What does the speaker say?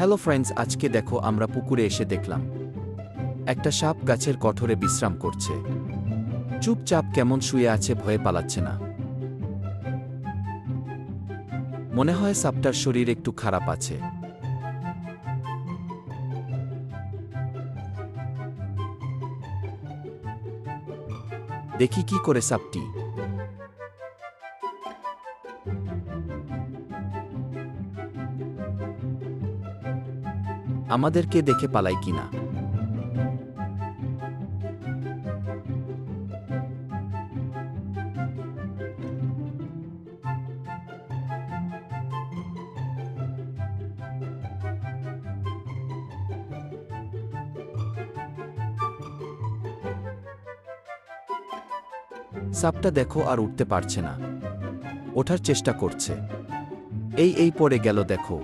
Hello friends, আজকে দেখো আমরা পুকুরে এসে দেখলাম একটা সাপ গাছের কঠোরে বিশ্রাম করছে। চুপচাপ কেমন শুয়ে আছে, ভয়ে পালাচ্ছে না। মনে হয় সাপটার শরীর একটু খারাপ আছে। দেখি কি করে সাপটি। আমাদেরকে দেখে পালায় কিনা। সাপটা দেখো আর উঠতে পারছে না, ওঠার চেষ্টা করছে। এই পড়ে গেল দেখো।